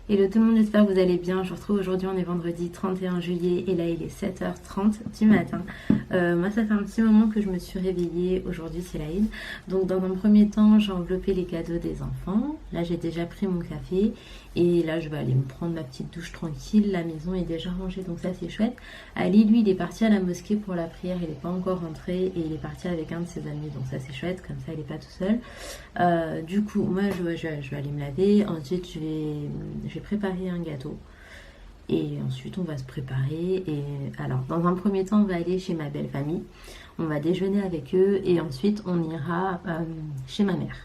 Hello tout le monde, j'espère que vous allez bien. Je vous retrouve aujourd'hui, on est vendredi 31 juillet et là il est 7h30 du matin. Moi ça fait un petit moment que je me suis réveillée, aujourd'hui c'est l'Aïd. Donc dans un premier temps j'ai enveloppé les cadeaux des enfants. Là j'ai déjà pris mon café et là je vais aller me prendre ma petite douche tranquille. La maison est déjà rangée donc ça c'est chouette. Ali lui il est parti à la mosquée pour la prière, il n'est pas encore rentré et il est parti avec un de ses amis donc ça c'est chouette, comme ça il n'est pas tout seul. Du coup moi je vais aller me laver, ensuite je vais préparer un gâteau et ensuite on va se préparer. Et alors dans un premier temps on va aller chez ma belle famille, on va déjeuner avec eux et ensuite on ira chez ma mère.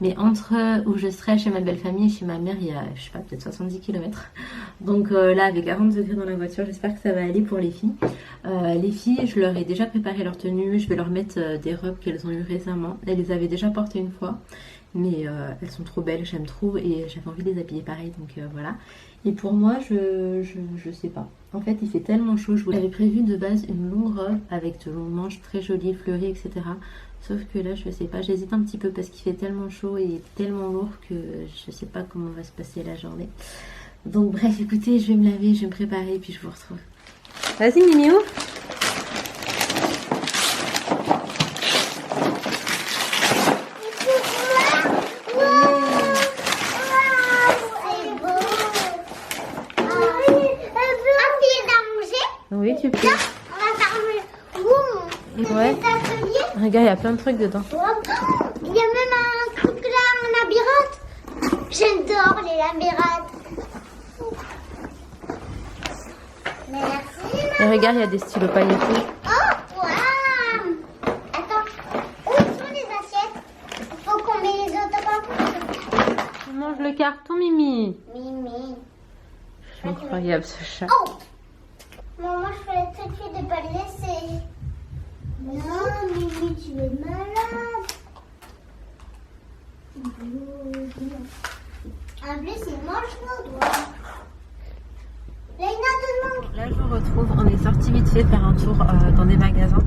Mais entre où je serai chez ma belle famille et chez ma mère il y a je sais pas peut-être 70 km, donc là avec 40 degrés dans la voiture j'espère que ça va aller pour les filles. Les filles je leur ai déjà préparé leur tenue, je vais leur mettre des robes qu'elles ont eues récemment, elles les avaient déjà portées une fois mais elles sont trop belles, j'aime trop et j'avais envie de les habiller pareil donc voilà. Et pour moi je sais pas, en fait il fait tellement chaud, j'avais prévu de base une longue robe avec de longs manches très jolies, fleuries etc. Sauf que là je sais pas, j'hésite un petit peu parce qu'il fait tellement chaud et tellement lourd que je sais pas comment va se passer la journée. Donc bref écoutez, je vais me laver, je vais me préparer et puis je vous retrouve. Vas-y Mimio. Oui, tu peux. On va faire le Ouais. atelier. Regarde, il y a plein de trucs dedans. Il y a même un truc là, un labyrinthe. J'adore les labyrinthes. Merci. Et regarde, il y a des stylos pailletés. Oh, waouh. Attends, où sont les assiettes? Il faut qu'on met les autres. Tu manges le carton, Mimi. Mimi. C'est incroyable ce chat. Oh. Maman, je fais tout de suite de pas le laisser. Non, Mimi, tu es malade. En plus, il mange nos doigts. Là, Là, je vous retrouve. On est sorti vite fait faire un tour dans des magasins.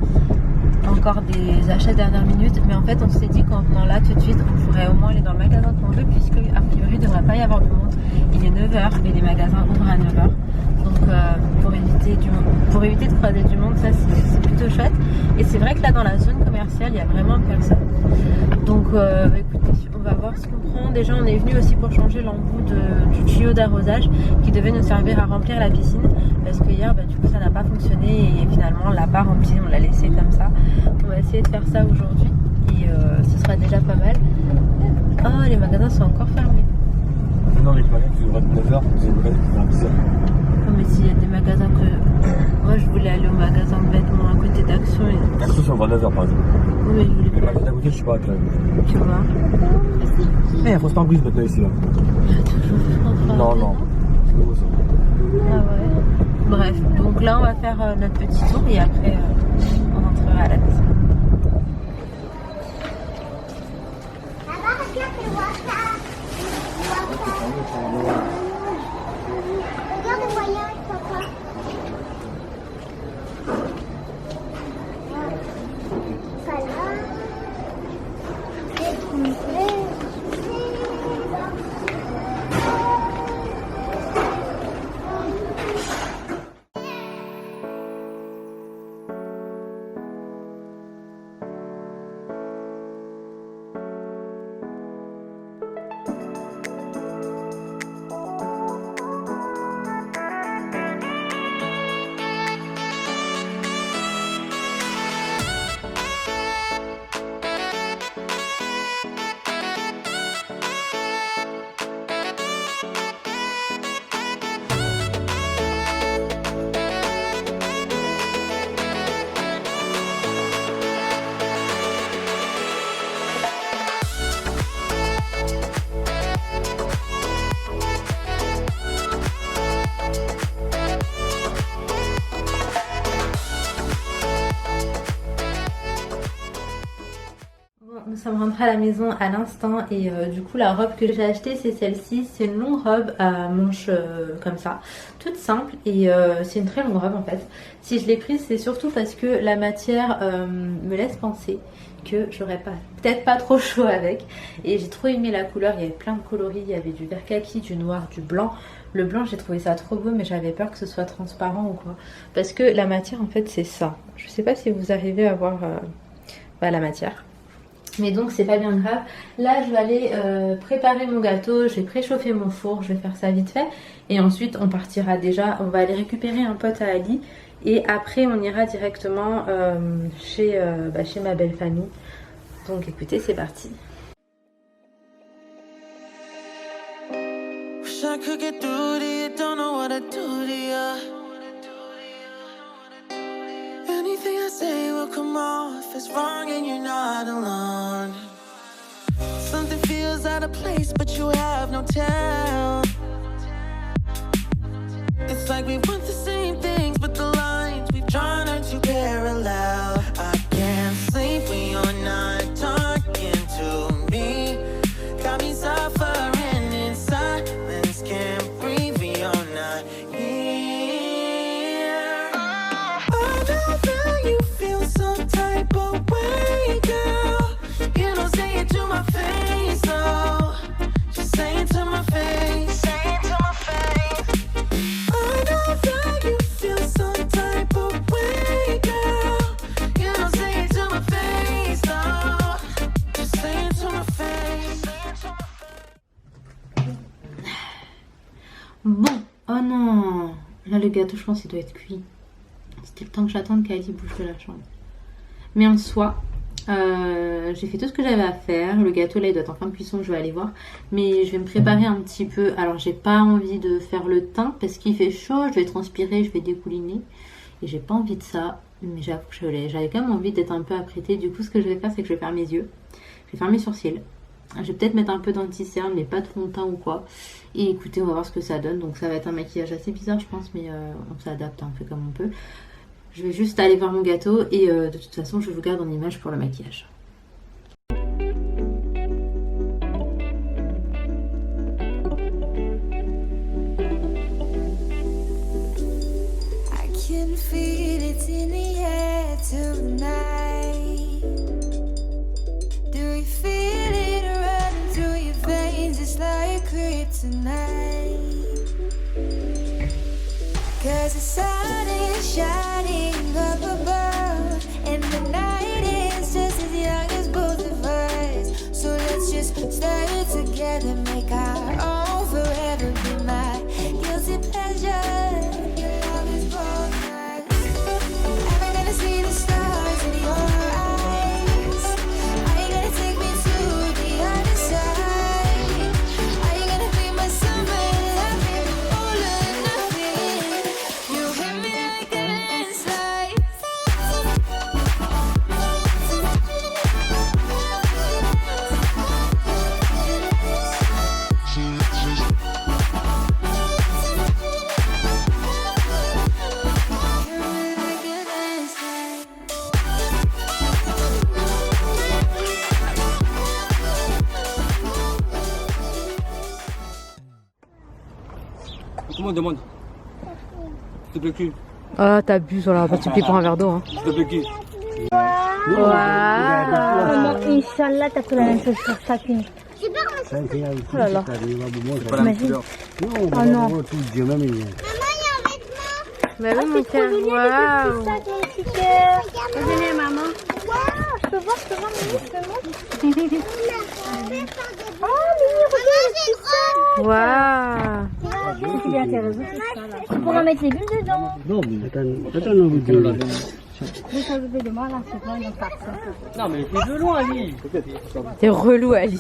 Encore des achats dernière minute. Mais en fait, on s'est dit qu'en venant là tout de suite, on pourrait au moins aller dans le magasin qu'on veut, puisque a priori, il ne devrait pas y avoir de monde. Il est 9h et les magasins ouvrent à 9h. Donc, pour éviter de croiser du monde, ça c'est plutôt chouette. Et c'est vrai que là, dans la zone commerciale, il y a vraiment personne. Donc, écoutez, on va voir ce qu'on prend. Déjà, on est venu aussi pour changer l'embout du tuyau d'arrosage qui devait nous servir à remplir la piscine. Parce que hier, du coup, ça n'a pas fonctionné et finalement, on l'a pas rempli, on l'a laissé comme ça. On va essayer de faire ça aujourd'hui et ce sera déjà pas mal. Ah, les magasins sont encore fermés. Non, mais les magasins qui ouvrent à 9h, c'est des magasins qui ouvrent à 10h. Non, mais s'il y a des magasins que. Moi, je voulais aller au magasin de vêtements à côté d'Action. Et... Action, ça ouvre à 9h par exemple. Oui, mais je voulais Les pas. magasins d'à côté, je sais pas à quelle heure. Tu vois. Eh, il faut se pas brise maintenant ici là. Il y a toujours. Non, non. C'est nouveau ça. Ah ouais. Bref, donc là, on va faire notre petit tour et après, on rentrera à la maison. là-bas, regarde, le WhatsApp. Regarde le voyage, papa. Ça là. C'est trouvé. sommes rentrés à la maison à l'instant et du coup la robe que j'ai achetée c'est celle-ci. C'est une longue robe à manches comme ça, toute simple et c'est une très longue robe en fait. Si je l'ai prise c'est surtout parce que la matière me laisse penser que j'aurais peut-être pas trop chaud avec, et j'ai trop aimé la couleur. Il y avait plein de coloris, il y avait du vert kaki, du noir, du blanc. Le blanc j'ai trouvé ça trop beau mais j'avais peur que ce soit transparent ou quoi, parce que la matière en fait c'est ça. Je sais pas si vous arrivez à voir la matière, mais donc c'est pas bien grave. Là je vais aller préparer mon gâteau, je vais préchauffer mon four, je vais faire ça vite fait et ensuite on partira déjà, on va aller récupérer un pote à Ali. Et après on ira directement chez ma belle famille. Donc écoutez, c'est parti. It's like we want the same things, but the lines we've drawn are too parallel. I can't sleep when you're not talking to me. Got me suffering in silence, can't breathe when you're not here. I know that you feel some type of way, girl. You don't say it to my face, though. Just say it to my face. Say it to my face. Bon, oh non, là le gâteau je pense il doit être cuit. C'était le temps que j'attende qu'Ali bouge de la chambre. Mais en soi, j'ai fait tout ce que j'avais à faire. Le gâteau là il doit être en fin de cuisson, je vais aller voir. Mais je vais me préparer un petit peu. Alors j'ai pas envie de faire le teint parce qu'il fait chaud, je vais transpirer, je vais dégouliner. Et j'ai pas envie de ça. Mais j'avoue que j'avais quand même envie d'être un peu apprêtée. Du coup ce que je vais faire c'est que je vais faire mes yeux. Je vais faire mes sourcils. Je vais peut-être mettre un peu d'anti-cerne mais pas de fond de teint ou quoi. Et écoutez, on va voir ce que ça donne. Donc ça va être un maquillage assez bizarre je pense, mais on s'adapte, on fait comme on peut. Je vais juste aller voir mon gâteau et de toute façon je vous garde en image pour le maquillage. I can feel it in the air tonight. Do you feel it running through your veins? It's like kryptonite. 'Cause the sun is shining up above, and the night is just as young as both of us. So let's just stay together, make our own forever. Be my guilty pleasure. Your love is both nights. Am I gonna see the stars in your eyes? Are you gonna take me to the other side? Are you gonna be my summer loving, all or nothing? You hit me like a landslide. Comment on demande? S'il te plaît qui? Oh t'abuses, on va pas te pour un verre d'eau hein. S'il te plaît qui? Waouh. Inch'Allah, t'as fait la même chose sur chacune. Oh là là. Imagine. Oh non. Bah oui mon cœur, waouh. Venez maman. Waouh, je peux voir, Mimi, je peux voir. Oh Mimi, regarde, c'est ça. Waouh. C'est bien intéressant. Tu pourras mettre les bulles dedans. Non, mais attends, non, mais Je vais s'occuper de moi là, c'est pas une part. non, mais c'est de loin, Ali. T'es relou Ali.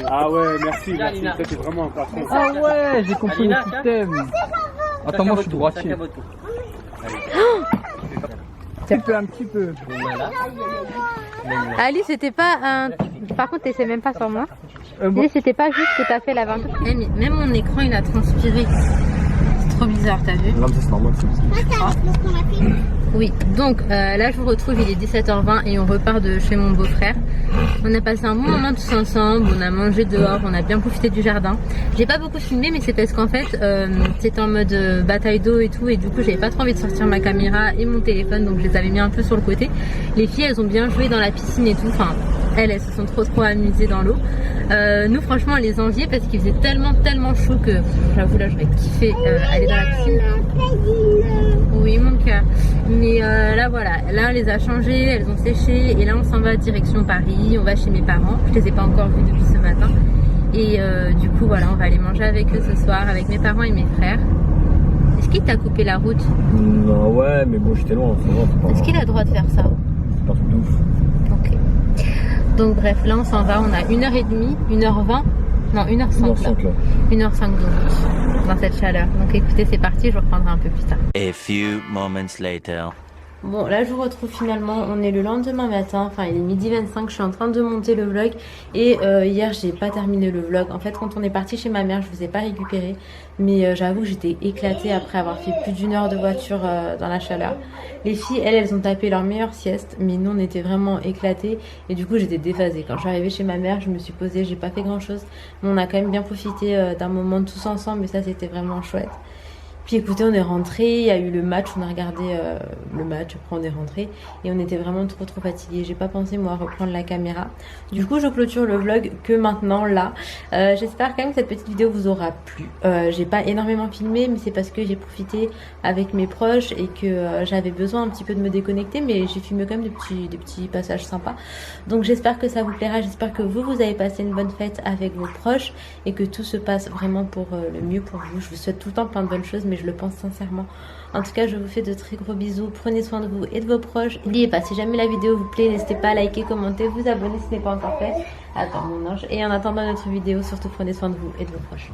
Ah ouais, merci, merci. Ça, c'est vraiment un patron. Ah ouais, j'ai compris le système. Attends, moi je suis droitier. Un petit peu. Ali c'était pas un... Par contre t'essaies même pas sur moi. C'était pas juste que t'as fait la vente. Même mon écran il a transpiré. C'est trop bizarre, t'as vu? Non, mais c'est normal. Oui, donc là je vous retrouve, il est 17h20 et on repart de chez mon beau-frère. On a passé un bon moment tous ensemble, on a mangé dehors, on a bien profité du jardin. J'ai pas beaucoup filmé mais c'est parce qu'en fait c'était en mode bataille d'eau et tout, et du coup j'avais pas trop envie de sortir ma caméra et mon téléphone, donc je les avais mis un peu sur le côté. Les filles elles ont bien joué dans la piscine et tout, enfin elles se sont trop amusées dans l'eau. Nous franchement on les enviait parce qu'il faisait tellement chaud que j'avoue là j'aurais kiffé aller dans la piscine. Oui mon cœur. Mais là voilà, là on les a changées, elles ont séché et là on s'en va direction Paris, on va chez mes parents. Je les ai pas encore vus depuis ce matin. Et du coup voilà, on va aller manger avec eux ce soir, avec mes parents et mes frères. Est-ce qu'il t'a coupé la route? Non, ouais, mais bon, j'étais loin. Est-ce qu'il a le droit de faire ça? C'est pas un truc de ouf. Ok. Donc bref, là on s'en va, on a 1h30, 1h20, non 1h05 là. 1h05 de route dans cette chaleur. Donc écoutez, c'est parti, je reprendrai un peu plus tard. A few moments later. Bon, là je vous retrouve finalement, on est le lendemain matin, enfin il est midi 25, je suis en train de monter le vlog et hier j'ai pas terminé le vlog. En fait quand on est parti chez ma mère, je vous ai pas récupéré, mais j'avoue que j'étais éclatée après avoir fait plus d'1 heure de voiture dans la chaleur. Les filles, elles ont tapé leur meilleure sieste, mais nous on était vraiment éclatés et du coup j'étais déphasée. Quand je suis arrivée chez ma mère, je me suis posée, j'ai pas fait grand chose, mais on a quand même bien profité d'un moment tous ensemble et ça c'était vraiment chouette. Puis écoutez, on est rentré, il y a eu le match, on a regardé le match, après on est rentré et on était vraiment trop fatigués. J'ai pas pensé moi à reprendre la caméra. Du coup je clôture le vlog que maintenant là. J'espère quand même que cette petite vidéo vous aura plu. J'ai pas énormément filmé mais c'est parce que j'ai profité avec mes proches et que j'avais besoin un petit peu de me déconnecter, mais j'ai filmé quand même des petits passages sympas. Donc j'espère que ça vous plaira, j'espère que vous avez passé une bonne fête avec vos proches et que tout se passe vraiment pour le mieux pour vous. Je vous souhaite tout le temps plein de bonnes choses, mais je le pense sincèrement. En tout cas, je vous fais de très gros bisous. Prenez soin de vous et de vos proches. N'oubliez pas, si jamais la vidéo vous plaît, n'hésitez pas à liker, commenter, vous abonner si ce n'est pas encore fait. Attends mon ange. Et en attendant notre vidéo, surtout prenez soin de vous et de vos proches.